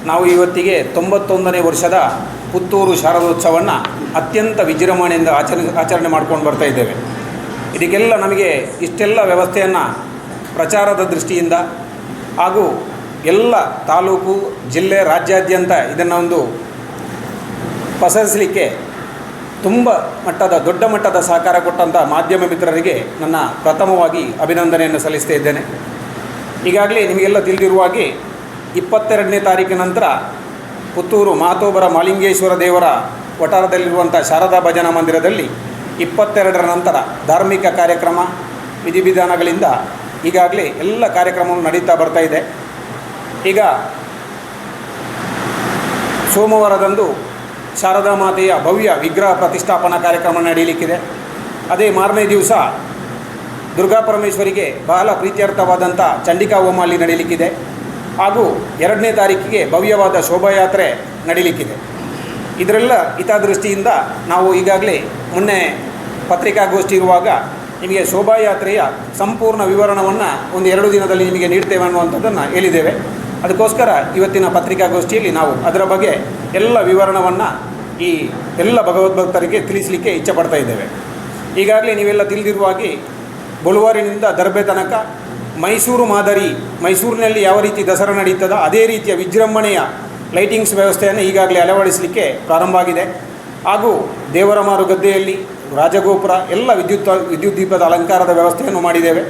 ನಾವು ಇವತ್ತಿಗೆ 91ನೇ ವರ್ಷದ ಪುತ್ತೂರು ಶಾರದೋತ್ಸವವನ್ನು ಅತ್ಯಂತ ವಿಜೃಂಭಣೆಯಿಂದ ಆಚರಣೆ ಮಾಡ್ಕೊಂಡು ಬರ್ತಾ ಇದ್ದೇವೆ. ಇದಕ್ಕೆಲ್ಲ ನಮಗೆ ಇಷ್ಟೆಲ್ಲ ವ್ಯವಸ್ಥೆಯನ್ನು ಪ್ರಚಾರದ ದೃಷ್ಟಿಯಿಂದ ಹಾಗೂ ಎಲ್ಲ ತಾಲೂಕು, ಜಿಲ್ಲೆ, ರಾಜ್ಯಾದ್ಯಂತ ಇದನ್ನು ಒಂದು ಪಸರಿಸಲಿಕ್ಕೆ ತುಂಬ ದೊಡ್ಡ ಮಟ್ಟದ ಸಹಕಾರ ಕೊಟ್ಟಂಥ ಮಾಧ್ಯಮ ಮಿತ್ರರಿಗೆ ನನ್ನ ಪ್ರಥಮವಾಗಿ ಅಭಿನಂದನೆಯನ್ನು ಸಲ್ಲಿಸ್ತಾ ಇದ್ದೇನೆ. ಈಗಾಗಲೇ ನಿಮಗೆಲ್ಲ ತಿಳಿದಿರುವ ಹಾಗೆ 22ನೇ ತಾರೀಕಿನ ನಂತರ ಪುತ್ತೂರು ಮಹಾತೋಬರ ಮಾಲಿಂಗೇಶ್ವರ ದೇವರ ವಠಾರದಲ್ಲಿರುವಂಥ ಶಾರದಾ ಭಜನಾ ಮಂದಿರದಲ್ಲಿ 22ರ ನಂತರ ಧಾರ್ಮಿಕ ಕಾರ್ಯಕ್ರಮ ವಿಧಿವಿಧಾನಗಳಿಂದ ಈಗಾಗಲೇ ಎಲ್ಲ ಕಾರ್ಯಕ್ರಮಗಳು ನಡೀತಾ ಬರ್ತಾ ಇದೆ. ಈಗ ಸೋಮವಾರದಂದು ಶಾರದಾ ಮಾತೆಯ ಭವ್ಯ ವಿಗ್ರಹ ಪ್ರತಿಷ್ಠಾಪನಾ ಕಾರ್ಯಕ್ರಮ ನಡೆಯಲಿಕ್ಕಿದೆ. ಅದೇ ಮಾರನೇ ದಿವಸ ದುರ್ಗಾ ಪರಮೇಶ್ವರಿಗೆ ಬಹಳ ಪ್ರೀತ್ಯರ್ಥವಾದಂಥ ಚಂಡಿಕಾ ಹೋಮ ಅಲ್ಲಿ ನಡೆಯಲಿಕ್ಕಿದೆ. ಹಾಗೂ 2ನೇ ತಾರೀಕಿಗೆ ಭವ್ಯವಾದ ಶೋಭಾಯಾತ್ರೆ ನಡೀಲಿಕ್ಕಿದೆ. ಇದರೆಲ್ಲ ಹಿತದೃಷ್ಟಿಯಿಂದ ನಾವು ಈಗಾಗಲೇ ಮೊನ್ನೆ ಪತ್ರಿಕಾಗೋಷ್ಠಿ ಇರುವಾಗ ನಿಮಗೆ ಶೋಭಾಯಾತ್ರೆಯ ಸಂಪೂರ್ಣ ವಿವರಣವನ್ನು ಒಂದು 2 ದಿನದಲ್ಲಿ ನಿಮಗೆ ನೀಡ್ತೇವೆ ಅನ್ನುವಂಥದ್ದನ್ನು ಹೇಳಿದ್ದೇವೆ. ಅದಕ್ಕೋಸ್ಕರ ಇವತ್ತಿನ ಪತ್ರಿಕಾಗೋಷ್ಠಿಯಲ್ಲಿ ನಾವು ಅದರ ಬಗ್ಗೆ ಎಲ್ಲ ವಿವರಣವನ್ನು ಈ ಎಲ್ಲ ಭಗವದ್ಭಕ್ತರಿಗೆ ತಿಳಿಸಲಿಕ್ಕೆ ಇಚ್ಛೆಪಡ್ತಾ ಇದ್ದೇವೆ. ಈಗಾಗಲೇ ನೀವೆಲ್ಲ ತಿಳಿದಿರುವ ಹಾಗೆ ಬಳುವಾರಿನಿಂದ ದರ್ಬೆ ತನಕ ಮೈಸೂರು ಮಾದರಿ, ಮೈಸೂರಿನಲ್ಲಿ ಯಾವ ರೀತಿ ದಸರಾ ನಡೀತದೋ ಅದೇ ರೀತಿಯ ವಿಜೃಂಭಣೆಯ ಲೈಟಿಂಗ್ಸ್ ವ್ಯವಸ್ಥೆಯನ್ನು ಈಗಾಗಲೇ ಅಳವಡಿಸಲಿಕ್ಕೆ ಪ್ರಾರಂಭ ಆಗಿದೆ. ಹಾಗೂ ದೇವರ ಮಾರುಗದ್ದೆಯಲ್ಲಿ ರಾಜಗೋಪುರ ಎಲ್ಲ ವಿದ್ಯುತ್ ದೀಪದ ಅಲಂಕಾರದ ವ್ಯವಸ್ಥೆಯನ್ನು ಮಾಡಿದ್ದೇವೆ.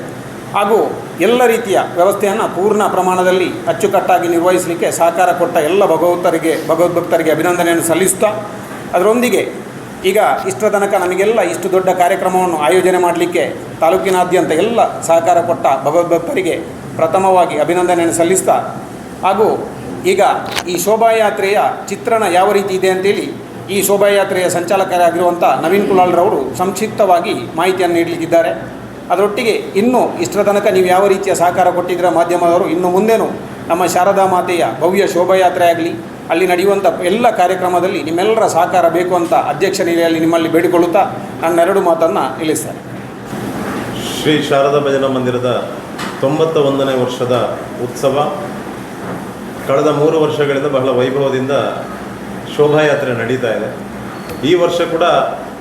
ಹಾಗೂ ಎಲ್ಲ ರೀತಿಯ ವ್ಯವಸ್ಥೆಯನ್ನು ಪೂರ್ಣ ಪ್ರಮಾಣದಲ್ಲಿ ಅಚ್ಚುಕಟ್ಟಾಗಿ ನಿರ್ವಹಿಸಲಿಕ್ಕೆ ಸಹಕಾರ ಕೊಟ್ಟ ಎಲ್ಲ ಭಗವದ್ಭಕ್ತರಿಗೆ ಅಭಿನಂದನೆಯನ್ನು ಸಲ್ಲಿಸ್ತಾ, ಅದರೊಂದಿಗೆ ಈಗ ಇಷ್ಟರ ತನಕ ನಮಗೆಲ್ಲ ಇಷ್ಟು ದೊಡ್ಡ ಕಾರ್ಯಕ್ರಮವನ್ನು ಆಯೋಜನೆ ಮಾಡಲಿಕ್ಕೆ ತಾಲೂಕಿನಾದ್ಯಂತ ಎಲ್ಲ ಸಹಕಾರ ಕೊಟ್ಟ ಭಗವದ್ಭಕ್ತರಿಗೆ ಪ್ರಥಮವಾಗಿ ಅಭಿನಂದನೆಯನ್ನು ಸಲ್ಲಿಸ್ತಾ, ಹಾಗೂ ಈಗ ಈ ಶೋಭಾಯಾತ್ರೆಯ ಚಿತ್ರಣ ಯಾವ ರೀತಿ ಇದೆ ಅಂತೇಳಿ ಈ ಶೋಭಾಯಾತ್ರೆಯ ಸಂಚಾಲಕರಾಗಿರುವಂಥ ನವೀನ್ ಕುಲಾಲ್ರವರು ಸಂಕ್ಷಿಪ್ತವಾಗಿ ಮಾಹಿತಿಯನ್ನು ನೀಡಲಿಕ್ಕಿದ್ದಾರೆ. ಅದರೊಟ್ಟಿಗೆ ಇನ್ನೂ ಇಷ್ಟರ ತನಕ ನೀವು ಯಾವ ರೀತಿಯ ಸಹಕಾರ ಕೊಟ್ಟಿದ್ದೀರ ಮಾಧ್ಯಮದವರು, ಇನ್ನು ಮುಂದೇನು ನಮ್ಮ ಶಾರದಾ ಮಾತೆಯ ಭವ್ಯ ಶೋಭಾಯಾತ್ರೆ ಆಗಲಿ, ಅಲ್ಲಿ ನಡೆಯುವಂಥ ಎಲ್ಲ ಕಾರ್ಯಕ್ರಮದಲ್ಲಿ ನಿಮ್ಮೆಲ್ಲರ ಸಹಕಾರ ಬೇಕು ಅಂತ ಅಧ್ಯಕ್ಷ ನಿಲೆಯಲ್ಲಿ ನಿಮ್ಮಲ್ಲಿ ಬೇಡಿಕೊಳ್ಳುತ್ತಾ ನನ್ನ 2 ಮಾತನ್ನು ನಿಲ್ಲಿಸ್ತಾರೆ. ಶ್ರೀ ಶಾರದಾ ಭಜನಾ ಮಂದಿರದ 91ನೇ ವರ್ಷದ ಉತ್ಸವ ಕಳೆದ 3 ವರ್ಷಗಳಿಂದ ಬಹಳ ವೈಭವದಿಂದ ಶೋಭಾಯಾತ್ರೆ ನಡೀತಾ ಇದೆ. ಈ ವರ್ಷ ಕೂಡ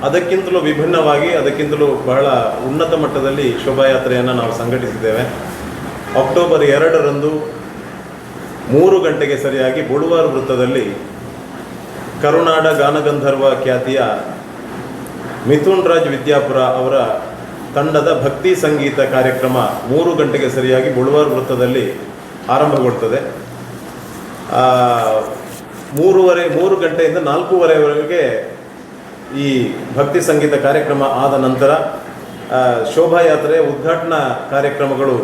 ಅದಕ್ಕಿಂತಲೂ ವಿಭಿನ್ನವಾಗಿ, ಅದಕ್ಕಿಂತಲೂ ಬಹಳ ಉನ್ನತ ಮಟ್ಟದಲ್ಲಿ ಶೋಭಾಯಾತ್ರೆಯನ್ನು ನಾವು ಸಂಘಟಿಸಿದ್ದೇವೆ. ಅಕ್ಟೋಬರ್ 2ರಂದು 3 ಗಂಟೆಗೆ ಸರಿಯಾಗಿ ಬಳುವಾರು ವೃತ್ತದಲ್ಲಿ ಕರುನಾಡ ಗಾನಗಂಧರ್ವ ಖ್ಯಾತಿಯ ಮಿಥುನ್ ರಾಜ್ ವಿದ್ಯಾಪುರ ಅವರ ತಂಡದ ಭಕ್ತಿ ಸಂಗೀತ ಕಾರ್ಯಕ್ರಮ 3 ಗಂಟೆಗೆ ಸರಿಯಾಗಿ ಬಳುವಾರು ವೃತ್ತದಲ್ಲಿ ಆರಂಭಗೊಳ್ತದೆ. 3 ಗಂಟೆಯಿಂದ 4:30ವರೆಗೆ ಈ ಭಕ್ತಿ ಸಂಗೀತ ಕಾರ್ಯಕ್ರಮ ಆದ ನಂತರ ಶೋಭಾಯಾತ್ರೆಯ ಉದ್ಘಾಟನಾ ಕಾರ್ಯಕ್ರಮಗಳು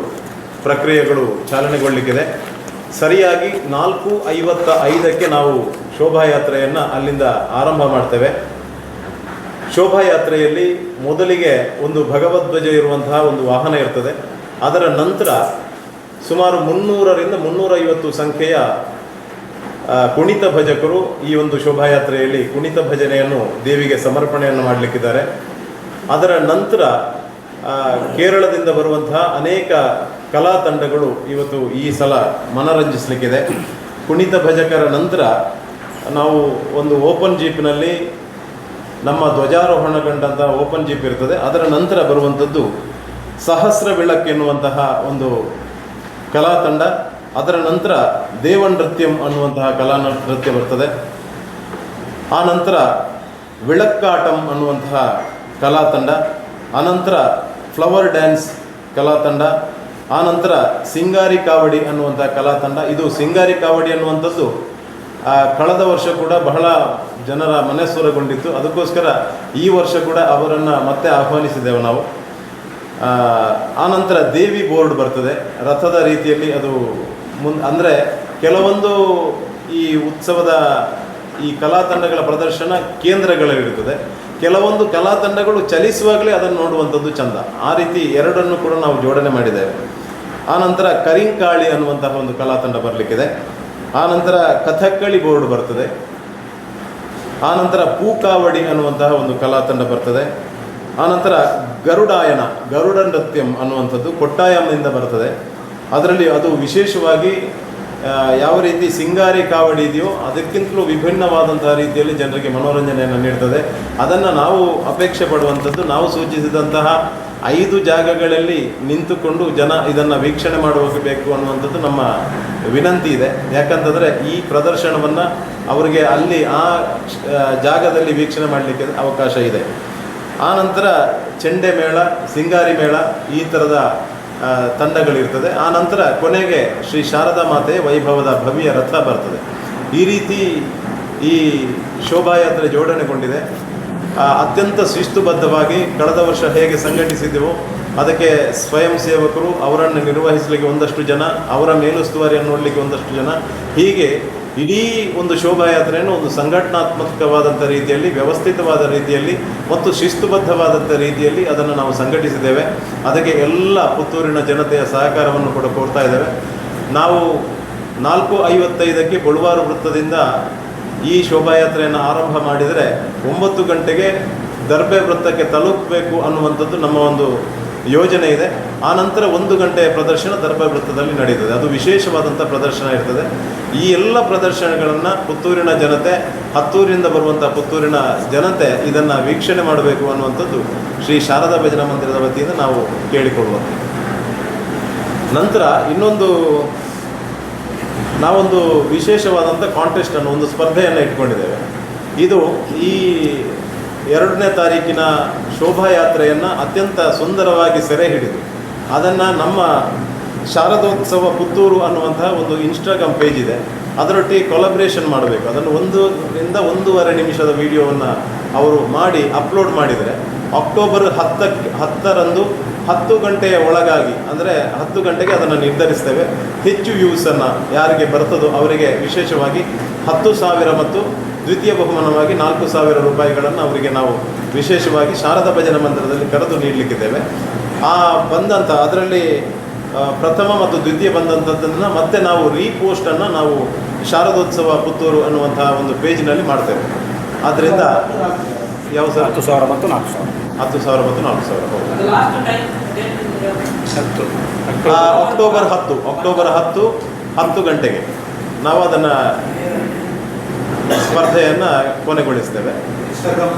ಪ್ರಕ್ರಿಯೆಗಳು ಚಾಲನೆಗೊಳ್ಳಲಿಕ್ಕಿದೆ. ಸರಿಯಾಗಿ 4:55ಕ್ಕೆ ನಾವು ಶೋಭಾಯಾತ್ರೆಯನ್ನು ಅಲ್ಲಿಂದ ಆರಂಭ ಮಾಡ್ತೇವೆ. ಶೋಭಾಯಾತ್ರೆಯಲ್ಲಿ ಮೊದಲಿಗೆ ಒಂದು ಭಗವದ್ಧ್ವಜ ಇರುವಂತಹ ಒಂದು ವಾಹನ ಇರ್ತದೆ. ಅದರ ನಂತರ ಸುಮಾರು 300ರಿಂದ 350 ಸಂಖ್ಯೆಯ ಕುಣಿತ ಭಜಕರು ಈ ಒಂದು ಶೋಭಾಯಾತ್ರೆಯಲ್ಲಿ ಕುಣಿತ ಭಜನೆಯನ್ನು ದೇವಿಗೆ ಸಮರ್ಪಣೆಯನ್ನು ಮಾಡಲಿಕ್ಕಿದ್ದಾರೆ. ಅದರ ನಂತರ ಕೇರಳದಿಂದ ಬರುವಂತಹ ಅನೇಕ ಕಲಾ ತಂಡಗಳು ಇವತ್ತು ಈ ಸಲ ಮನರಂಜಿಸಲಿಕ್ಕಿದೆ. ಕುಣಿತ ಭಜಕರ ನಂತರ ನಾವು ಒಂದು ಓಪನ್ ಜೀಪ್ನಲ್ಲಿ ನಮ್ಮ ಧ್ವಜಾರೋಹಣಗೊಂಡಂಥ ಓಪನ್ ಜೀಪ್ ಇರ್ತದೆ. ಅದರ ನಂತರ ಬರುವಂಥದ್ದು ಸಹಸ್ರ ಬೆಳಕು ಎನ್ನುವಂತಹ ಒಂದು ಕಲಾ ತಂಡ. ಅದರ ನಂತರ ದೇವನೃತ್ಯಂ ಅನ್ನುವಂತಹ ಕಲಾ ನೃತ್ಯ ಬರ್ತದೆ. ಆ ನಂತರ ವಿಳಕ್ಕಾಟಂ ಅನ್ನುವಂತಹ ಕಲಾ ತಂಡ, ಆನಂತರ ಫ್ಲವರ್ ಡ್ಯಾನ್ಸ್ ಕಲಾ ತಂಡ, ಆನಂತರ ಸಿಂಗಾರಿ ಕಾವಡಿ ಅನ್ನುವಂಥ ಕಲಾ ತಂಡ. ಇದು ಸಿಂಗಾರಿ ಕಾವಡಿ ಅನ್ನುವಂಥದ್ದು ಕಳೆದ ವರ್ಷ ಕೂಡ ಬಹಳ ಜನರ ಮನಸ್ಸುರಗೊಂಡಿತ್ತು. ಅದಕ್ಕೋಸ್ಕರ ಈ ವರ್ಷ ಕೂಡ ಅವರನ್ನು ಮತ್ತೆ ಆಹ್ವಾನಿಸಿದ್ದೇವೆ ನಾವು. ಆನಂತರ ದೇವಿ ಬೋರ್ಡ್ ಬರ್ತದೆ ರಥದ ರೀತಿಯಲ್ಲಿ. ಅದು ಅಂದರೆ ಕೆಲವೊಂದು ಈ ಉತ್ಸವದ ಈ ಕಲಾ ತಂಡಗಳ ಪ್ರದರ್ಶನ ಕೇಂದ್ರಗಳಲ್ಲಿರ್ತದೆ. ಕೆಲವೊಂದು ಕಲಾ ತಂಡಗಳು ಚಲಿಸುವಾಗಲೇ ಅದನ್ನು ನೋಡುವಂಥದ್ದು ಚಂದ. ಆ ರೀತಿ 2 ಕೂಡ ನಾವು ಜೋಡಣೆ ಮಾಡಿದ್ದೇವೆ. ಆನಂತರ ಕರಿಂಕಾಳಿ ಅನ್ನುವಂತಹ ಒಂದು ಕಲಾ ತಂಡ ಬರಲಿಕ್ಕಿದೆ. ಆನಂತರ ಕಥಕ್ಕಳಿ ಬೋರ್ಡ್ ಬರ್ತದೆ. ಆನಂತರ ಪೂಕಾವಡಿ ಅನ್ನುವಂತಹ ಒಂದು ಕಲಾ ತಂಡ ಬರ್ತದೆ. ಆನಂತರ ಗರುಡಾಯನ, ಗರುಡ ನೃತ್ಯಂ ಅನ್ನುವಂಥದ್ದು ಕೊಟ್ಟಾಯಂನಿಂದ ಬರ್ತದೆ. ಅದರಲ್ಲಿ ಅದು ವಿಶೇಷವಾಗಿ ಯಾವ ರೀತಿ ಸಿಂಗಾರಿ ಕಾವಡಿ ಇದೆಯೋ ಅದಕ್ಕಿಂತಲೂ ವಿಭಿನ್ನವಾದಂತಹ ರೀತಿಯಲ್ಲಿ ಜನರಿಗೆ ಮನೋರಂಜನೆಯನ್ನು ನೀಡ್ತದೆ. ಅದನ್ನು ನಾವು ಅಪೇಕ್ಷೆ ಪಡುವಂಥದ್ದು, ನಾವು ಸೂಚಿಸಿದಂತಹ 5 ಜಾಗಗಳಲ್ಲಿ ನಿಂತುಕೊಂಡು ಜನ ಇದನ್ನು ವೀಕ್ಷಣೆ ಮಾಡಬೇಕು ಅನ್ನುವಂಥದ್ದು ನಮ್ಮ ವಿನಂತಿ ಇದೆ. ಯಾಕಂತಂದರೆ ಈ ಪ್ರದರ್ಶನವನ್ನು ಅವರಿಗೆ ಅಲ್ಲಿ ಆ ಜಾಗದಲ್ಲಿ ವೀಕ್ಷಣೆ ಮಾಡಲಿಕ್ಕೆ ಅವಕಾಶ ಇದೆ. ಆ ನಂತರ ಚೆಂಡೆ ಮೇಳ, ಸಿಂಗಾರಿ ಮೇಳ, ಈ ಥರದ ತಂಡಗಳಿರ್ತದೆ. ಆ ನಂತರ ಕೊನೆಗೆ ಶ್ರೀ ಶಾರದಾ ಮಾತೆಯ ವೈಭವದ ಭವ್ಯ ರಥ ಬರ್ತದೆ. ಈ ರೀತಿ ಈ ಶೋಭಾಯಾತ್ರೆ ಜೋಡಣೆಗೊಂಡಿದೆ. ಅತ್ಯಂತ ಶಿಸ್ತುಬದ್ಧವಾಗಿ ಕಳೆದ ವರ್ಷ ಹೇಗೆ ಸಂಘಟಿಸಿದೆವೋ ಅದಕ್ಕೆ ಸ್ವಯಂ ಸೇವಕರು, ಅವರನ್ನು ನಿರ್ವಹಿಸಲಿಕ್ಕೆ ಒಂದಷ್ಟು ಜನ, ಅವರ ಮೇಲುಸ್ತುವಾರಿಯನ್ನು ನೋಡಲಿಕ್ಕೆ ಒಂದಷ್ಟು ಜನ, ಹೀಗೆ ಇಡೀ ಒಂದು ಶೋಭಾಯಾತ್ರೆಯನ್ನು ಒಂದು ಸಂಘಟನಾತ್ಮಕವಾದಂಥ ರೀತಿಯಲ್ಲಿ, ವ್ಯವಸ್ಥಿತವಾದ ರೀತಿಯಲ್ಲಿ ಮತ್ತು ಶಿಸ್ತುಬದ್ಧವಾದಂಥ ರೀತಿಯಲ್ಲಿ ಅದನ್ನು ನಾವು ಸಂಘಟಿಸಿದ್ದೇವೆ. ಅದಕ್ಕೆ ಎಲ್ಲ ಪುತ್ತೂರಿನ ಜನತೆಯ ಸಹಕಾರವನ್ನು ಕೂಡ ಕೋರ್ತಾ ಇದ್ದೇವೆ. ನಾವು 4:55ಕ್ಕೆ ಬಳುವಾರು ವೃತ್ತದಿಂದ ಈ ಶೋಭಾಯಾತ್ರೆಯನ್ನು ಆರಂಭ ಮಾಡಿದರೆ 9 ಗಂಟೆಗೆ ದರ್ಬೆ ವೃತ್ತಕ್ಕೆ ತಲುಪಬೇಕು ಅನ್ನುವಂಥದ್ದು ನಮ್ಮ ಒಂದು ಯೋಜನೆ ಇದೆ. ಆ ನಂತರ 1 ಗಂಟೆಯ ಪ್ರದರ್ಶನ ದರ್ಬೆ ವೃತ್ತದಲ್ಲಿ ನಡೀತದೆ. ಅದು ವಿಶೇಷವಾದಂಥ ಪ್ರದರ್ಶನ ಇರ್ತದೆ. ಈ ಎಲ್ಲ ಪ್ರದರ್ಶನಗಳನ್ನು ಪುತ್ತೂರಿನ ಜನತೆ, ಹತ್ತೂರಿನಿಂದ ಬರುವಂಥ ಪುತ್ತೂರಿನ ಜನತೆ ಇದನ್ನು ವೀಕ್ಷಣೆ ಮಾಡಬೇಕು ಅನ್ನುವಂಥದ್ದು ಶ್ರೀ ಶಾರದಾ ಭಜನಾ ಮಂದಿರದ ವತಿಯಿಂದ ನಾವು ಕೇಳಿಕೊಳ್ಳುವಂಥ. ನಂತರ ನಾವೊಂದು ವಿಶೇಷವಾದಂಥ ಕಾಂಟೆಸ್ಟನ್ನು, ಒಂದು ಸ್ಪರ್ಧೆಯನ್ನು ಇಟ್ಕೊಂಡಿದ್ದೇವೆ. ಇದು ಈ 2ನೇ ತಾರೀಕಿನ ಶೋಭಾಯಾತ್ರೆಯನ್ನು ಅತ್ಯಂತ ಸುಂದರವಾಗಿ ಸೆರೆ ಹಿಡಿದು ಅದನ್ನು ನಮ್ಮ ಶಾರದೋತ್ಸವ ಪುತ್ತೂರು ಅನ್ನುವಂತಹ ಒಂದು ಇನ್ಸ್ಟಾಗ್ರಾಮ್ ಪೇಜ್ ಇದೆ, ಅದರೊಟ್ಟಿಗೆ ಕೊಲಾಬ್ರೇಷನ್ ಮಾಡಬೇಕು. ಅದನ್ನು 1 ರಿಂದ 1.5 ನಿಮಿಷದ ವಿಡಿಯೋವನ್ನು ಅವರು ಮಾಡಿ ಅಪ್ಲೋಡ್ ಮಾಡಿದರೆ ಅಕ್ಟೋಬರ್ 10ರಂದು 10 ಗಂಟೆಯ ಒಳಗಾಗಿ, ಅಂದರೆ 10 ಗಂಟೆಗೆ ಅದನ್ನು ನಿರ್ಧರಿಸ್ತೇವೆ. ಹೆಚ್ಚು ವ್ಯೂಸನ್ನು ಯಾರಿಗೆ ಬರ್ತದೋ ಅವರಿಗೆ ವಿಶೇಷವಾಗಿ 10,000 ಮತ್ತು ದ್ವಿತೀಯ ಬಹುಮಾನವಾಗಿ 4,000 ರೂಪಾಯಿಗಳನ್ನು ಅವರಿಗೆ ನಾವು ವಿಶೇಷವಾಗಿ ಶಾರದಾ ಭಜನಾ ಮಂದಿರದಲ್ಲಿ ಕರೆದು ನೀಡಲಿಕ್ಕಿದ್ದೇವೆ. ಆ ಬಂದಂಥ ಅದರಲ್ಲಿ ಪ್ರಥಮ ಮತ್ತು ದ್ವಿತೀಯ ಬಂದಂಥದ್ದನ್ನು ಮತ್ತೆ ನಾವು ರೀಪೋಸ್ಟನ್ನು ನಾವು ಶಾರದೋತ್ಸವ ಪುತ್ತೂರು ಅನ್ನುವಂತಹ ಒಂದು ಪೇಜ್ನಲ್ಲಿ ಮಾಡ್ತೇವೆ. ಆದ್ದರಿಂದ ಯಾವ ಸರ್ 10,000 ಮತ್ತು 4,000. 10,000 ಮತ್ತು 4,000 ಅಕ್ಟೋಬರ್ 10 ಗಂಟೆಗೆ ನಾವು ಅದನ್ನು ಸ್ಪರ್ಧೆಯನ್ನು ಕೊನೆಗೊಳಿಸ್ತೇವೆ.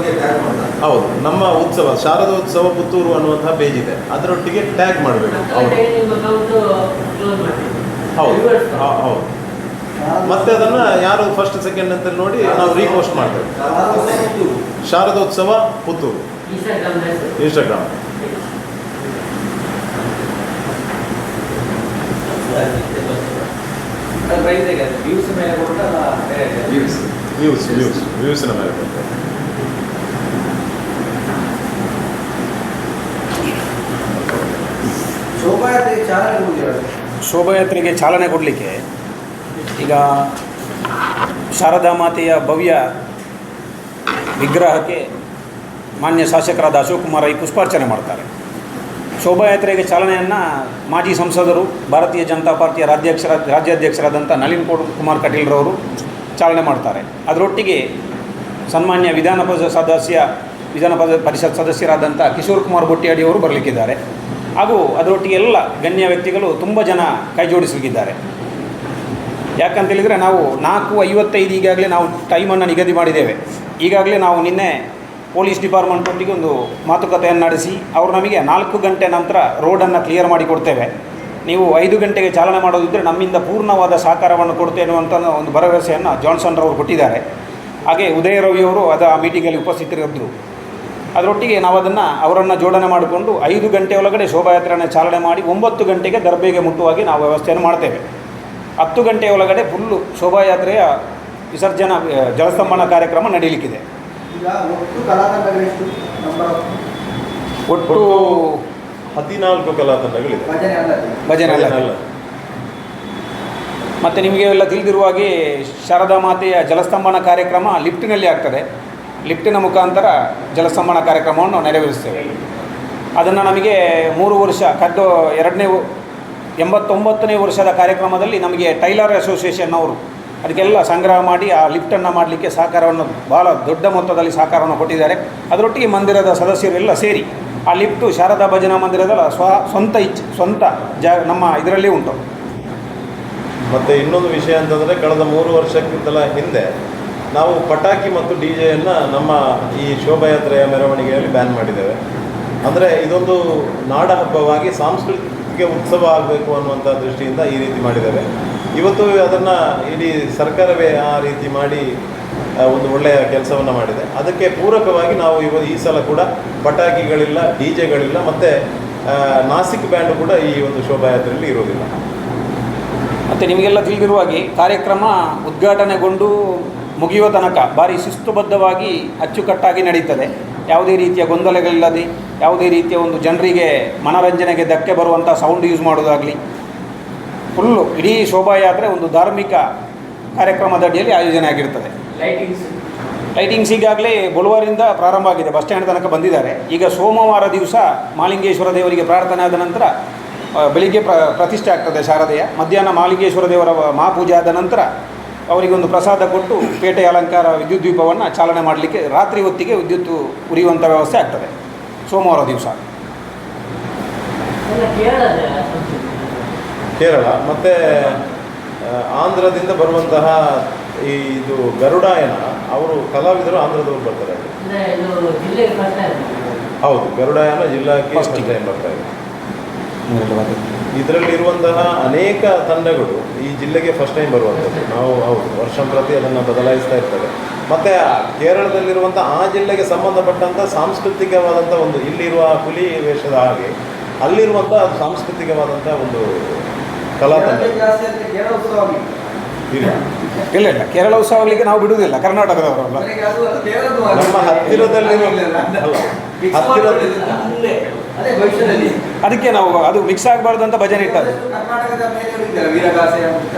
ಹೌದು, ನಮ್ಮ ಉತ್ಸವ ಶಾರದೋತ್ಸವ ಪುತ್ತೂರು ಅನ್ನುವಂತಹ ಪೇಜ್ ಇದೆ, ಅದರೊಟ್ಟಿಗೆ ಟ್ಯಾಗ್ ಮಾಡಬೇಕು. ಹೌದು ಹೌದು. ಮತ್ತೆ ಅದನ್ನು ಯಾರು ಫಸ್ಟ್ ಸೆಕೆಂಡ್ ಅಂತ ನೋಡಿ ನಾವು ರೀಪೋಸ್ಟ್ ಮಾಡ್ತೇವೆ. ಶಾರದೋತ್ಸವ ಪುತ್ತೂರು ಇನ್ಸ್ಟಾಗ್ರಾಮ್. ವ್ಯೂಸ್ನ ಮೇಲೆ ಕೊಡ್ತೇವೆ. ಶೋಭಾಯಾತ್ರೆಗೆ ಚಾಲನೆ ಕೊಡಲಿಕ್ಕೆ ಈಗ ಶಾರದಾ ಮಾತೆಯ ಭವ್ಯ ವಿಗ್ರಹಕ್ಕೆ ಮಾನ್ಯ ಶಾಸಕರಾದ ಅಶೋಕ್ ಕುಮಾರ್ ರೈ ಪುಷ್ಪಾರ್ಚನೆ ಮಾಡ್ತಾರೆ. ಶೋಭಾಯಾತ್ರೆಗೆ ಚಾಲನೆಯನ್ನು ಮಾಜಿ ಸಂಸದರು, ಭಾರತೀಯ ಜನತಾ ಪಾರ್ಟಿಯ ರಾಜ್ಯಾಧ್ಯಕ್ಷರಾದಂಥ ನಳಿನ್ ಕುಮಾರ್ ಕಟೀಲ್ರವರು ಚಾಲನೆ ಮಾಡ್ತಾರೆ. ಅದರೊಟ್ಟಿಗೆ ಸನ್ಮಾನ್ಯ ವಿಧಾನ ಪರಿಷತ್ ಸದಸ್ಯರಾದಂಥ ಕಿಶೋರ್ ಕುಮಾರ್ ಬೊಟ್ಟಿಯಾಡಿ ಅವರು ಬರಲಿಕ್ಕಿದ್ದಾರೆ. ಹಾಗೂ ಅದರೊಟ್ಟಿಗೆ ಎಲ್ಲ ಗಣ್ಯ ವ್ಯಕ್ತಿಗಳು ತುಂಬ ಜನ ಕೈ ಜೋಡಿಸಲಿಕ್ಕಿದ್ದಾರೆ. ಯಾಕಂತೇಳಿದರೆ ನಾವು 4:55 ಈಗಾಗಲೇ ನಾವು ಟೈಮನ್ನು ನಿಗದಿ ಮಾಡಿದ್ದೇವೆ. ಈಗಾಗಲೇ ನಾವು ನಿನ್ನೆ ಪೊಲೀಸ್ ಡಿಪಾರ್ಟ್ಮೆಂಟ್ ಒಟ್ಟಿಗೆ ಒಂದು ಮಾತುಕತೆಯನ್ನು ನಡೆಸಿ ಅವರು ನಮಗೆ 4 ಗಂಟೆ ನಂತರ ರೋಡನ್ನು ಕ್ಲಿಯರ್ ಮಾಡಿ ಕೊಡ್ತೇವೆ, ನೀವು 5 ಗಂಟೆಗೆ ಚಾಲನೆ ಮಾಡೋದಿದ್ದರೆ ನಮ್ಮಿಂದ ಪೂರ್ಣವಾದ ಸಹಕಾರವನ್ನು ಕೊಡ್ತೇವೆ ಅನ್ನುವಂಥ ಒಂದು ಭರವಸೆಯನ್ನು ಜಾನ್ಸನ್ ರವರು ಕೊಟ್ಟಿದ್ದಾರೆ. ಹಾಗೆ ಉದಯ ರವಿಯವರು ಆ ಮೀಟಿಂಗಲ್ಲಿ ಉಪಸ್ಥಿತರಿದ್ದರು. ಅದರೊಟ್ಟಿಗೆ ನಾವು ಅವರನ್ನು ಜೋಡಣೆ ಮಾಡಿಕೊಂಡು 5 ಗಂಟೆ ಒಳಗಡೆ ಶೋಭಾಯಾತ್ರೆಯನ್ನು ಚಾಲನೆ ಮಾಡಿ 9 ಗಂಟೆಗೆ ದರ್ಬೆಗೆ ಮುಟ್ಟುವಾಗಿ ನಾವು ವ್ಯವಸ್ಥೆಯನ್ನು ಮಾಡ್ತೇವೆ. 10 ಗಂಟೆ ಒಳಗಡೆ ಫುಲ್ಲು ಶೋಭಾಯಾತ್ರೆಯ ವಿಸರ್ಜನಾ ಜಲಸ್ತಂಭನ ಕಾರ್ಯಕ್ರಮ ನಡೆಯಲಿಕ್ಕಿದೆ. ಒಟ್ಟು 14 ಕಲಾತಂಡಗಳಿದೆ, ಭಜನೆ ಅಲ್ಲ. ಮತ್ತು ನಿಮಗೆ ಎಲ್ಲ ತಿಳಿದಿರುವ ಹಾಗೆ ಶಾರದಾ ಮಾತೆಯ ಜಲಸ್ತಂಭನ ಕಾರ್ಯಕ್ರಮ ಲಿಫ್ಟಿನಲ್ಲಿ ಆಗ್ತದೆ. ಲಿಫ್ಟಿನ ಮುಖಾಂತರ ಜಲಸ್ತಂಭನ ಕಾರ್ಯಕ್ರಮವನ್ನು ನಾವು ನೆರವೇರಿಸ್ತೇವೆ. ಅದನ್ನು ನಮಗೆ 3 ವರ್ಷ 89ನೇ ವರ್ಷದ ಕಾರ್ಯಕ್ರಮದಲ್ಲಿ ನಮಗೆ ಟೈಲರ್ ಅಸೋಸಿಯೇಷನ್ ಅವರು ಅದಕ್ಕೆಲ್ಲ ಸಂಗ್ರಹ ಮಾಡಿ ಆ ಲಿಫ್ಟನ್ನು ಮಾಡಲಿಕ್ಕೆ ಸಹಕಾರವನ್ನು ಭಾಳ ದೊಡ್ಡ ಮೊತ್ತದಲ್ಲಿ ಸಹಕಾರವನ್ನು ಕೊಟ್ಟಿದ್ದಾರೆ. ಅದರೊಟ್ಟಿಗೆ ಮಂದಿರದ ಸದಸ್ಯರೆಲ್ಲ ಸೇರಿ ಆ ಲಿಫ್ಟು ಶಾರದಾ ಭಜನಾ ಮಂದಿರದ ಸ್ವಂತ ನಮ್ಮ ಇದರಲ್ಲಿ ಉಂಟು. ಮತ್ತು ಇನ್ನೊಂದು ವಿಷಯ ಅಂತಂದರೆ ಕಳೆದ 3 ವರ್ಷಕ್ಕಿಂತಲ ಹಿಂದೆ ನಾವು ಪಟಾಕಿ ಮತ್ತು ಡಿ ಜೆಯನ್ನು ನಮ್ಮ ಈ ಶೋಭಾಯಾತ್ರೆಯ ಮೆರವಣಿಗೆಯಲ್ಲಿ ಬ್ಯಾನ್ ಮಾಡಿದ್ದೇವೆ. ಅಂದರೆ ಇದೊಂದು ನಾಡ ಹಬ್ಬವಾಗಿ ಸಾಂಸ್ಕೃತಿಕ ಉತ್ಸವ ಆಗಬೇಕು ಅನ್ನುವಂಥ ದೃಷ್ಟಿಯಿಂದ ಈ ರೀತಿ ಮಾಡಿದ್ದೇವೆ. ಇವತ್ತು ಅದನ್ನು ಇಡೀ ಸರ್ಕಾರವೇ ಆ ರೀತಿ ಮಾಡಿ ಒಂದು ಒಳ್ಳೆಯ ಕೆಲಸವನ್ನು ಮಾಡಿದೆ. ಅದಕ್ಕೆ ಪೂರಕವಾಗಿ ನಾವು ಈ ಸಲ ಕೂಡ ಪಟಾಕಿಗಳಿಲ್ಲ, ಡಿ ಜೆಗಳಿಲ್ಲ, ಮತ್ತು ನಾಸಿಕ್ ಬ್ಯಾಂಡು ಕೂಡ ಈ ಒಂದು ಶೋಭಾಯಾತ್ರೆಯಲ್ಲಿ ಇರೋದಿಲ್ಲ. ಮತ್ತು ನಿಮಗೆಲ್ಲ ತಿಳಿದಿರುವ ಹಾಗೆ ಕಾರ್ಯಕ್ರಮ ಉದ್ಘಾಟನೆಗೊಂಡು ಮುಗಿಯುವ ತನಕ ಭಾರಿ ಶಿಸ್ತುಬದ್ಧವಾಗಿ ಅಚ್ಚುಕಟ್ಟಾಗಿ ನಡೀತದೆ. ಯಾವುದೇ ರೀತಿಯ ಗೊಂದಲಗಳಿಲ್ಲದೆ, ಯಾವುದೇ ರೀತಿಯ ಒಂದು ಜನರಿಗೆ ಮನರಂಜನೆಗೆ ಧಕ್ಕೆ ಬರುವಂಥ ಸೌಂಡ್ ಯೂಸ್ ಮಾಡೋದಾಗಲಿ, ಫುಲ್ಲು ಇಡೀ ಶೋಭಾಯಾತ್ರೆ ಒಂದು ಧಾರ್ಮಿಕ ಕಾರ್ಯಕ್ರಮದ ಅಡಿಯಲ್ಲಿ ಆಯೋಜನೆ ಆಗಿರ್ತದೆ. ಲೈಟಿಂಗ್ಸ್ ಈಗಾಗಲೇ ಬುಧವಾರದಿಂದ ಪ್ರಾರಂಭ ಆಗಿದೆ, ಬಸ್ ಸ್ಟ್ಯಾಂಡ್ ತನಕ ಬಂದಿದ್ದಾರೆ. ಈಗ ಸೋಮವಾರ ದಿವಸ ಮಾಲಿಂಗೇಶ್ವರ ದೇವರಿಗೆ ಪ್ರಾರ್ಥನೆ ಆದ ನಂತರ ಬೆಳಿಗ್ಗೆ ಪ್ರತಿಷ್ಠೆ ಆಗ್ತದೆ ಶಾರದೆಯ. ಮಧ್ಯಾಹ್ನ ಮಾಲಿಂಗೇಶ್ವರ ದೇವರ ಮಹಾಪೂಜೆ ಆದ ನಂತರ ಅವರಿಗೊಂದು ಪ್ರಸಾದ ಕೊಟ್ಟು ಪೇಟೆ ಅಲಂಕಾರ ವಿದ್ಯುತ್ ದೀಪವನ್ನು ಚಾಲನೆ ಮಾಡಲಿಕ್ಕೆ ರಾತ್ರಿ ಹೊತ್ತಿಗೆ ವಿದ್ಯುತ್ ಉರಿಯುವಂಥ ವ್ಯವಸ್ಥೆ ಆಗ್ತದೆ ಸೋಮವಾರ ದಿವಸ. ಕೇರಳ ಮತ್ತು ಆಂಧ್ರದಿಂದ ಬರುವಂತಹ ಇದು ಗರುಡಾಯನ ಅವರು ಕಲಾವಿದರು ಆಂಧ್ರದವರು ಬರ್ತಾರೆ. ಹೌದು, ಗರುಡಾಯನ ಜಿಲ್ಲಾಕ್ಕೆ ಫಸ್ಟ್ ಟೈಮ್ ಬರ್ತಾ ಇದೆ. ಇದರಲ್ಲಿರುವಂತಹ ಅನೇಕ ತಂಡಗಳು ಈ ಜಿಲ್ಲೆಗೆ ಫಸ್ಟ್ ಟೈಮ್ ಬರುವಂಥದ್ದು. ನಾವು ಹೌದು ವರ್ಷಂಪ್ರತಿ ಅದನ್ನು ಬದಲಾಯಿಸ್ತಾ ಇರ್ತೇವೆ. ಮತ್ತು ಕೇರಳದಲ್ಲಿರುವಂಥ ಆ ಜಿಲ್ಲೆಗೆ ಸಂಬಂಧಪಟ್ಟಂಥ ಸಾಂಸ್ಕೃತಿಕವಾದಂಥ ಒಂದು ಇಲ್ಲಿರುವ ಹುಲಿ ವೇಷದ ಹಾಗೆ ಅಲ್ಲಿರುವಂಥ ಸಾಂಸ್ಕೃತಿಕವಾದಂಥ ಒಂದು ಕಲಾ ತಂಡ ಇಲ್ಲ ಇಲ್ಲ ಇಲ್ಲ ಕೇರಳ ಉತ್ಸವ ಆಗಲಿಕ್ಕೆ ನಾವು ಬಿಡುವುದಿಲ್ಲ, ಕರ್ನಾಟಕದವರಲ್ಲ. ನಮ್ಮ ಹತ್ತಿರದಲ್ಲಿರುವ ಅದಕ್ಕೆ ನಾವು ಅದು ಮಿಕ್ಸ್ ಆಗಬಾರ್ದು ಅಂತ ಭಜನೆ ಇಟ್ಟದ್ದು.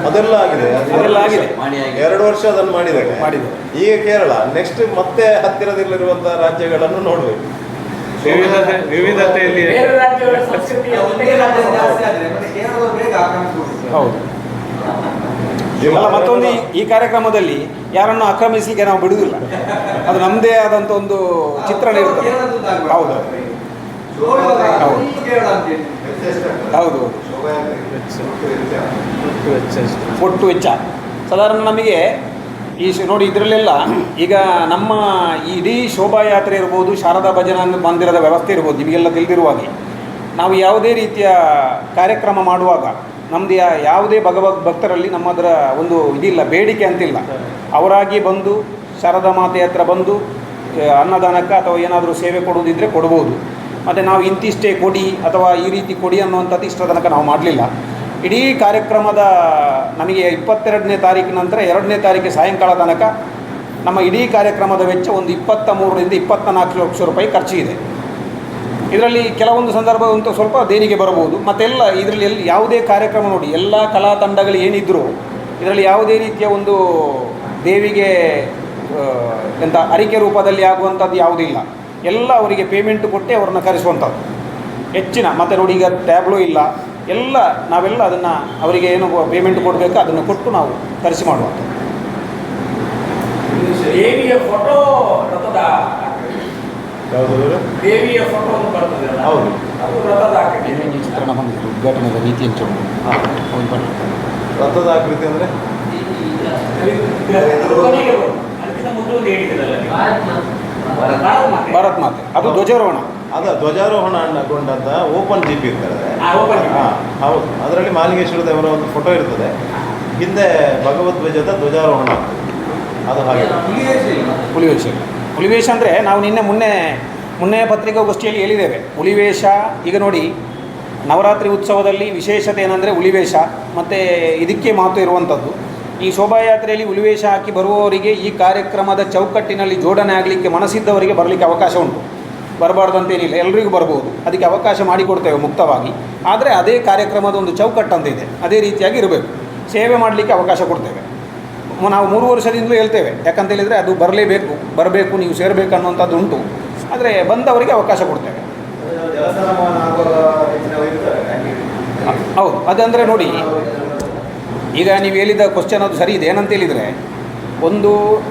ಅದೆಲ್ಲ ಆಗಿದೆ, ಅದೆಲ್ಲ ಆಗಿದೆ. 2 ವರ್ಷ ಅದನ್ನು ಮಾಡಿದ್ದಾರೆ. ಈಗ ಕೇರಳ ನೆಕ್ಸ್ಟ್ ಮತ್ತೆ ಹತ್ತಿರದಲ್ಲಿರುವಂತಹ ರಾಜ್ಯಗಳನ್ನು ನೋಡಬೇಕು. ವಿವಿಧತೆಯಲ್ಲಿ ಹೌದು. ಅಲ್ಲ, ಮತ್ತೊಂದು ಈ ಕಾರ್ಯಕ್ರಮದಲ್ಲಿ ಯಾರನ್ನು ಆಕ್ರಮಿಸಲಿಕ್ಕೆ ನಾವು ಬಿಡುವುದಿಲ್ಲ. ಅದು ನಮ್ಮದೇ ಆದಂಥ ಒಂದು ಚಿತ್ರಣ ಇರ್ತದೆ. ಹೌದು ಹೌದು ಒಟ್ಟು ವೆಚ್ಚ ಸಾಧಾರಣ ನಮಗೆ ಈ ನೋಡಿ ಇದರಲ್ಲೆಲ್ಲ ಈಗ ನಮ್ಮ ಇಡೀ ಶೋಭಾಯಾತ್ರೆ ಇರ್ಬೋದು, ಶಾರದಾ ಭಜನಾ ಮಂದಿರದ ವ್ಯವಸ್ಥೆ ಇರ್ಬೋದು, ನಿಮಗೆಲ್ಲ ತಿಳಿದಿರುವಾಗೆ ನಾವು ಯಾವುದೇ ರೀತಿಯ ಕಾರ್ಯಕ್ರಮ ಮಾಡುವಾಗ ನಮ್ಮದು ಯಾವುದೇ ಭಕ್ತರಲ್ಲಿ ನಮ್ಮದರ ಒಂದು ಇದಿಲ್ಲ, ಬೇಡಿಕೆ ಅಂತಿಲ್ಲ. ಅವರಾಗಿ ಬಂದು ಶಾರದಾ ಮಾತೆ ಹತ್ರ ಬಂದು ಅನ್ನದಾನಕ್ಕೆ ಅಥವಾ ಏನಾದರೂ ಸೇವೆ ಕೊಡುವುದಿದ್ದರೆ ಕೊಡ್ಬೋದು. ಮತ್ತು ನಾವು ಇಂತಿಷ್ಟೇ ಕೊಡಿ ಅಥವಾ ಈ ರೀತಿ ಕೊಡಿ ಅನ್ನುವಂಥದ್ದು ಇಷ್ಟರ ತನಕ ನಾವು ಮಾಡಲಿಲ್ಲ. ಇಡೀ ಕಾರ್ಯಕ್ರಮದ ನಮಗೆ 22ನೇ ತಾರೀಕಿನ ನಂತರ 2ನೇ ತಾರೀಕು ಸಾಯಂಕಾಲ ತನಕ ನಮ್ಮ ಇಡೀ ಕಾರ್ಯಕ್ರಮದ ವೆಚ್ಚ ಒಂದು 23ರಿಂದ 24 ಲಕ್ಷ ರೂಪಾಯಿ ಖರ್ಚಿದೆ. ಇದರಲ್ಲಿ ಕೆಲವೊಂದು ಸಂದರ್ಭ ಅಂತೂ ಸ್ವಲ್ಪ ದೇಣಿಗೆ ಬರಬಹುದು. ಮತ್ತೆಲ್ಲ ಇದರಲ್ಲಿ ಯಾವುದೇ ಕಾರ್ಯಕ್ರಮ ನೋಡಿ, ಎಲ್ಲ ಕಲಾ ತಂಡಗಳು ಏನಿದ್ದರೂ ಇದರಲ್ಲಿ ಯಾವುದೇ ರೀತಿಯ ಒಂದು ದೇವಿಗೆ ಎಂಥ ಅರಿಕೆ ರೂಪದಲ್ಲಿ ಆಗುವಂಥದ್ದು ಯಾವುದಿಲ್ಲ. ಎಲ್ಲ ಅವರಿಗೆ ಪೇಮೆಂಟ್ ಕೊಟ್ಟೆ ಅವ್ರನ್ನ ಕರೆಸುವಂಥದ್ದು ಹೆಚ್ಚಿನ. ಮತ್ತು ನೋಡಿ ಈಗ ಟ್ಯಾಬ್ಲೋ ಇಲ್ಲ, ಎಲ್ಲ ನಾವೆಲ್ಲ ಅದನ್ನು ಅವರಿಗೆ ಏನು ಪೇಮೆಂಟ್ ಕೊಡಬೇಕು ಅದನ್ನು ಕೊಟ್ಟು ನಾವು ಕರೆಸಿ ಮಾಡುವಂಥದ್ದು. ದೇವಿಯ ಫೋಟೋ ರಥದ ಯಾವುದು ದೇವಿಯ ಫೋಟೋ ಬರ್ತದೆ, ಹೌದು, ಅದು ರಥದ ಚಿತ್ರಣ ಬಂದಿದೆ ಉದ್ಘಾಟನೆಯ ರೀತಿ ಅಂತ ರಥದ ಆಕೃತಿ ಅಂದರೆ ಅದಕ್ಕಿಂತ ಮುಂದೆ ಒಂದು ಹೇಳಿದ್ರಲ್ಲ ಭಾರತ್ ಮಾತೆ, ಅದು ಧ್ವಜಾರೋಹಣ. ಅದು ಧ್ವಜಾರೋಹಣಗೊಂಡಂಥ ಓಪನ್ ಜೀಪ್ ಇರ್ತದೆ. ಓಪನ್ ಹೌದು, ಅದರಲ್ಲಿ ಮಾಲಿಂಗೇಶ್ವರ ದೇವರ ಒಂದು ಫೋಟೋ ಇರ್ತದೆ, ಹಿಂದೆ ಭಗವದ್ಧ್ವಜದ ಧ್ವಜಾರೋಹಣ. ಅದು ಹಾಗೆ ಹುಲಿವೇಷ ಅಂದರೆ ನಾವು ಮೊನ್ನೆ ಪತ್ರಿಕಾಗೋಷ್ಠಿಯಲ್ಲಿ ಹೇಳಿದ್ದೇವೆ. ಹುಲಿವೇಷ ಈಗ ನೋಡಿ ನವರಾತ್ರಿ ಉತ್ಸವದಲ್ಲಿ ವಿಶೇಷತೆ ಏನಂದರೆ ಹುಲಿವೇಷ, ಮತ್ತು ಇದಕ್ಕೆ ಮಾತು ಇರುವಂಥದ್ದು. ಈ ಶೋಭಾಯಾತ್ರೆಯಲ್ಲಿ ಹುಲಿವೇಷ ಹಾಕಿ ಬರುವವರಿಗೆ ಈ ಕಾರ್ಯಕ್ರಮದ ಚೌಕಟ್ಟಿನಲ್ಲಿ ಜೋಡಣೆ ಆಗಲಿಕ್ಕೆ ಮನಸ್ಸಿದ್ದವರಿಗೆ ಬರಲಿಕ್ಕೆ ಅವಕಾಶ ಉಂಟು, ಬರಬಾರ್ದು ಅಂತೇನಿಲ್ಲ, ಎಲ್ರಿಗೂ ಬರ್ಬೋದು. ಅದಕ್ಕೆ ಅವಕಾಶ ಮಾಡಿಕೊಡ್ತೇವೆ ಮುಕ್ತವಾಗಿ. ಆದರೆ ಅದೇ ಕಾರ್ಯಕ್ರಮದ ಒಂದು ಚೌಕಟ್ಟು ಅಂತ ಇದೆ, ಅದೇ ರೀತಿಯಾಗಿ ಇರಬೇಕು. ಸೇವೆ ಮಾಡಲಿಕ್ಕೆ ಅವಕಾಶ ಕೊಡ್ತೇವೆ. ನಾವು 3 ವರ್ಷದಿಂದಲೂ ಹೇಳ್ತೇವೆ, ಯಾಕಂತ ಹೇಳಿದರೆ ಅದು ಬರಬೇಕು, ನೀವು ಸೇರಬೇಕು ಅನ್ನುವಂಥದ್ದು ಉಂಟು. ಆದರೆ ಬಂದವರಿಗೆ ಅವಕಾಶ ಕೊಡ್ತೇವೆ. ಹೌದು, ಅದಂದರೆ ನೋಡಿ ಈಗ ನೀವು ಹೇಳಿದ ಕ್ವಶ್ಚನ್ ಅದು ಸರಿ ಇದೆ. ಏನಂತ ಹೇಳಿದರೆ, ಒಂದು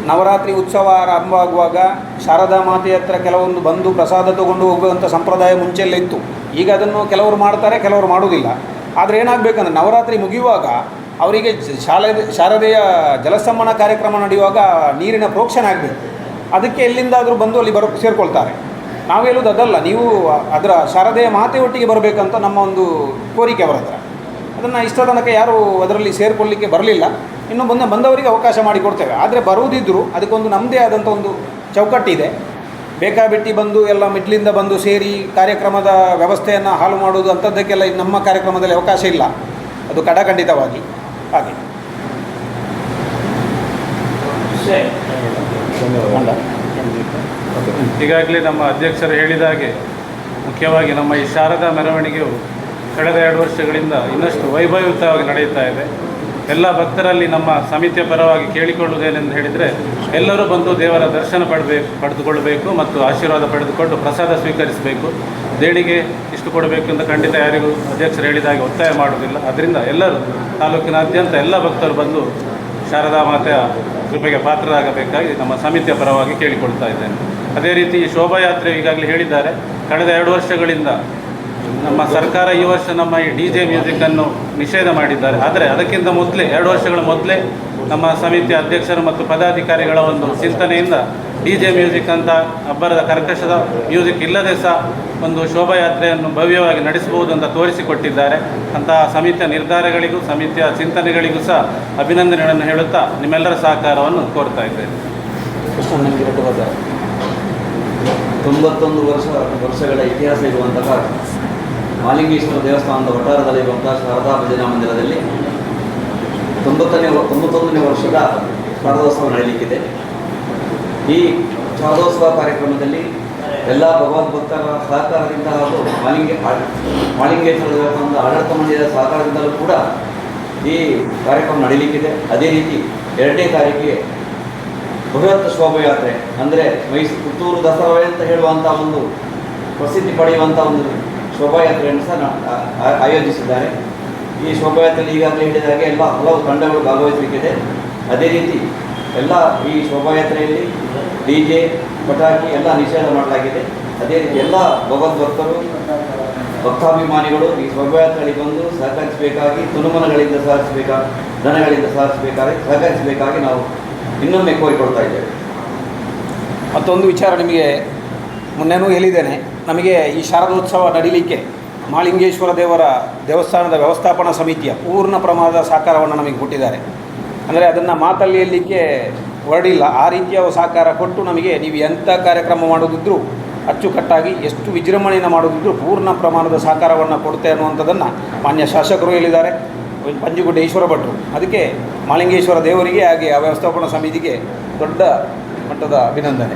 ನವರಾತ್ರಿ ಉತ್ಸವ ಆರಂಭ ಆಗುವಾಗ ಶಾರದಾ ಮಾತೆ ಹತ್ರ ಕೆಲವೊಂದು ಬಂದು ಪ್ರಸಾದ ತಗೊಂಡು ಹೋಗುವಂಥ ಸಂಪ್ರದಾಯ ಮುಂಚೆಲ್ಲ ಇತ್ತು. ಈಗ ಅದನ್ನು ಕೆಲವರು ಮಾಡ್ತಾರೆ, ಕೆಲವರು ಮಾಡೋದಿಲ್ಲ. ಆದರೆ ಏನಾಗಬೇಕಂದ್ರೆ ನವರಾತ್ರಿ ಮುಗಿಯುವಾಗ ಅವರಿಗೆ ಶಾರದೆಯ ಜಲಸಂರಕ್ಷಣಾ ಕಾರ್ಯಕ್ರಮ ನಡೆಯುವಾಗ ನೀರಿನ ಪ್ರೋಕ್ಷಣೆ ಆಗಬೇಕು. ಅದಕ್ಕೆ ಎಲ್ಲಿಂದಾದರೂ ಬಂದು ಅಲ್ಲಿ ಸೇರಿಕೊಳ್ತಾರೆ. ನಾವು ಹೇಳೋದು ಅದಲ್ಲ, ನೀವು ಅದರ ಶಾರದೆಯ ಮಾತೆ ಒಟ್ಟಿಗೆ ಬರಬೇಕಂತ ನಮ್ಮ ಒಂದು ಕೋರಿಕೆ ಅವರ ಹತ್ರ. ಅದನ್ನು ಇಷ್ಟ ತನಕ ಯಾರೂ ಅದರಲ್ಲಿ ಸೇರಿಕೊಳ್ಳಿಕ್ಕೆ ಬರಲಿಲ್ಲ. ಇನ್ನು ಬಂದವರಿಗೆ ಅವಕಾಶ ಮಾಡಿಕೊಡ್ತೇವೆ. ಆದರೆ ಬರುವುದಿದ್ದರೂ ಅದಕ್ಕೊಂದು ನಮ್ಮದೇ ಆದಂಥ ಒಂದು ಚೌಕಟ್ಟಿದೆ. ಬೇಕಾಬಿಟ್ಟಿ ಬಂದು ಎಲ್ಲ ಮಿಡ್ಲಿಂದ ಬಂದು ಸೇರಿ ಕಾರ್ಯಕ್ರಮದ ವ್ಯವಸ್ಥೆಯನ್ನು ಹಾಳು ಮಾಡುವುದು ಅಂಥದ್ದಕ್ಕೆಲ್ಲ ನಮ್ಮ ಕಾರ್ಯಕ್ರಮದಲ್ಲಿ ಅವಕಾಶ ಇಲ್ಲ. ಅದು ಖಂಡಿತವಾಗಿ ಹಾಗೆ. ಈಗಾಗಲೇ ನಮ್ಮ ಅಧ್ಯಕ್ಷರು ಹೇಳಿದ ಹಾಗೆ ಮುಖ್ಯವಾಗಿ ನಮ್ಮ ಈ ಶಾರದಾ ಮೆರವಣಿಗೆಯು ಕಳೆದ 2 ವರ್ಷಗಳಿಂದ ಇನ್ನಷ್ಟು ವೈಭವಯುತವಾಗಿ ನಡೆಯುತ್ತಾ ಇದೆ. ಎಲ್ಲ ಭಕ್ತರಲ್ಲಿ ನಮ್ಮ ಸಮಿತಿಯ ಪರವಾಗಿ ಕೇಳಿಕೊಳ್ಳುವುದೇನೆಂದು ಹೇಳಿದರೆ, ಎಲ್ಲರೂ ಬಂದು ದೇವರ ದರ್ಶನ ಪಡೆದುಕೊಳ್ಳಬೇಕು ಮತ್ತು ಆಶೀರ್ವಾದ ಪಡೆದುಕೊಂಡು ಪ್ರಸಾದ ಸ್ವೀಕರಿಸಬೇಕು. ದೇಣಿಗೆ ಇಷ್ಟು ಕೊಡಬೇಕು ಅಂತ ಖಂಡಿತ ಯಾರಿಗೂ ಅಧ್ಯಕ್ಷರು ಹೇಳಿದ ಹಾಗೆ ಒತ್ತಾಯ ಮಾಡುವುದಿಲ್ಲ. ಅದರಿಂದ ಎಲ್ಲರೂ ತಾಲೂಕಿನಾದ್ಯಂತ ಎಲ್ಲ ಭಕ್ತರು ಬಂದು ಶಾರದಾ ಮಾತೆಯ ಕೃಪೆಗೆ ಪಾತ್ರರಾಗಬೇಕಾಗಿ ನಮ್ಮ ಸಮಿತಿಯ ಪರವಾಗಿ ಕೇಳಿಕೊಳ್ತಾ ಇದ್ದೇನೆ. ಅದೇ ರೀತಿ ಈ ಶೋಭಾಯಾತ್ರೆ ಈಗಾಗಲೇ ಹೇಳಿದ್ದಾರೆ, ಕಳೆದ 2 ವರ್ಷಗಳಿಂದ ನಮ್ಮ ಸರ್ಕಾರ ಈ ವರ್ಷ ನಮ್ಮ ಈ DJ ಮ್ಯೂಸಿಕ್ಕನ್ನು ನಿಷೇಧ ಮಾಡಿದ್ದಾರೆ. ಆದರೆ ಅದಕ್ಕಿಂತ ಮೊದಲೇ 2 ವರ್ಷಗಳ ಮೊದಲೇ ನಮ್ಮ ಸಮಿತಿಯ ಅಧ್ಯಕ್ಷರು ಮತ್ತು ಪದಾಧಿಕಾರಿಗಳ ಒಂದು ಚಿಂತನೆಯಿಂದ DJ ಮ್ಯೂಸಿಕ್ ಅಂತ ಅಬ್ಬರದ ಕರ್ಕಶದ ಮ್ಯೂಸಿಕ್ ಇಲ್ಲದೆ ಸಹ ಒಂದು ಶೋಭಾಯಾತ್ರೆಯನ್ನು ಭವ್ಯವಾಗಿ ನಡೆಸಬಹುದು ಅಂತ ತೋರಿಸಿಕೊಟ್ಟಿದ್ದಾರೆ. ಅಂತಹ ಸಮಿತಿಯ ನಿರ್ಧಾರಗಳಿಗೂ ಸಮಿತಿಯ ಚಿಂತನೆಗಳಿಗೂ ಸಹ ಅಭಿನಂದನೆಗಳನ್ನು ಹೇಳುತ್ತಾ ನಿಮ್ಮೆಲ್ಲರ ಸಹಕಾರವನ್ನು ಕೋರ್ತಾ ಇದ್ದೇನೆ. 91 ವರ್ಷಗಳ ಇತಿಹಾಸ ಇರುವಂತಹ ಮಾಲಿಂಗೇಶ್ವರ ದೇವಸ್ಥಾನದ ವಠಾರದಲ್ಲಿರುವಂತಹ ಶಾರದಾ ಭಜನಾ ಮಂದಿರದಲ್ಲಿ 91ನೇ ವರ್ಷದ ಶಾರದೋತ್ಸವ ನಡೆಯಲಿಕ್ಕಿದೆ. ಈ ಶಾರದೋತ್ಸವ ಕಾರ್ಯಕ್ರಮದಲ್ಲಿ ಎಲ್ಲ ಭಗವದ್ಭಕ್ತರ ಸಹಕಾರದಿಂದ ಹಾಗೂ ಮಾಲಿಂಗೇಶ್ವರ ದೇವಸ್ಥಾನದ ಆಡಳಿತ ಮಂಡಳಿಯ ಸಹಕಾರದಿಂದಲೂ ಕೂಡ ಈ ಕಾರ್ಯಕ್ರಮ ನಡೆಯಲಿಕ್ಕಿದೆ. ಅದೇ ರೀತಿ 2ನೇ ತಾರೀಕಿಗೆ ಬೃಹತ್ ಶೋಭಾಯಾತ್ರೆ ಅಂದರೆ ಪುತ್ತೂರು ದಸರಾ ಅಂತ ಹೇಳುವಂಥ ಒಂದು ಪ್ರಸಿದ್ಧಿ ಪಡೆಯುವಂಥ ಒಂದು ಶೋಭಾಯಾತ್ರೆಯನ್ನು ಸಹ ಆಯೋಜಿಸಿದ್ದಾರೆ. ಈ ಶೋಭಾಯಾತ್ರೆಯಲ್ಲಿ ಈಗಾಗಲೇ ಹೇಳಿದ ಹಾಗೆ ಹಲವು ತಂಡಗಳು ಭಾಗವಹಿಸಲಿಕ್ಕಿದೆ. ಅದೇ ರೀತಿ ಈ ಶೋಭಾಯಾತ್ರೆಯಲ್ಲಿ DJ ಪಟಾಕಿ ಎಲ್ಲ ನಿಷೇಧ ಮಾಡಲಾಗಿದೆ. ಅದೇ ರೀತಿ ಎಲ್ಲ ಭಗವದ್ಭಕ್ತರು ಭಕ್ತಾಭಿಮಾನಿಗಳು ಈ ಶೋಭಾಯಾತ್ರೆಯಲ್ಲಿ ಬಂದು ಸಹಕರಿಸಬೇಕಾಗಿ, ತುನುಮನಗಳಿಂದ ದನಗಳಿಂದ ಸಹಕರಿಸಬೇಕಾಗಿ ನಾವು ಇನ್ನೊಮ್ಮೆ ಕೋರಿಕೊಳ್ತಾ ಇದ್ದೇವೆ. ಮತ್ತೊಂದು ವಿಚಾರ ನಿಮಗೆ ಮೊನ್ನೆನೂ ಹೇಳಿದ್ದೇನೆ, ನಮಗೆ ಈ ಶಾರದೋತ್ಸವ ನಡೀಲಿಕ್ಕೆ ಮಾಲಿಂಗೇಶ್ವರ ದೇವಸ್ಥಾನದ ವ್ಯವಸ್ಥಾಪನಾ ಸಮಿತಿಯ ಪೂರ್ಣ ಪ್ರಮಾಣದ ಸಹಕಾರವನ್ನು ನಮಗೆ ಕೊಟ್ಟಿದ್ದಾರೆ. ಅಂದರೆ ಅದನ್ನು ಮಾತಲ್ಲಿ ಹೇಳಲಿಕ್ಕೆ ಹೊರಡಿಲ್ಲ. ಆ ರೀತಿಯ ಸಹಕಾರ ಕೊಟ್ಟು ನಮಗೆ ನೀವು ಎಂಥ ಕಾರ್ಯಕ್ರಮ ಮಾಡೋದಿದ್ದರೂ ಅಚ್ಚುಕಟ್ಟಾಗಿ ಎಷ್ಟು ವಿಜೃಂಭಣೆಯನ್ನು ಮಾಡೋದಿದ್ದರೂ ಪೂರ್ಣ ಪ್ರಮಾಣದ ಸಹಕಾರವನ್ನು ಕೊಡುತ್ತೆ ಅನ್ನುವಂಥದ್ದನ್ನು ಮಾನ್ಯ ಶಾಸಕರು ಹೇಳಿದ್ದಾರೆ, ಪಂಜುಗುಡ್ಡ ಈಶ್ವರ ಭಟ್ರು. ಅದಕ್ಕೆ ಮಾಲಿಂಗೇಶ್ವರ ದೇವರಿಗೆ ಹಾಗೆ ಆ ವ್ಯವಸ್ಥಾಪನಾ ಸಮಿತಿಗೆ ದೊಡ್ಡ ಮಟ್ಟದ ಅಭಿನಂದನೆ.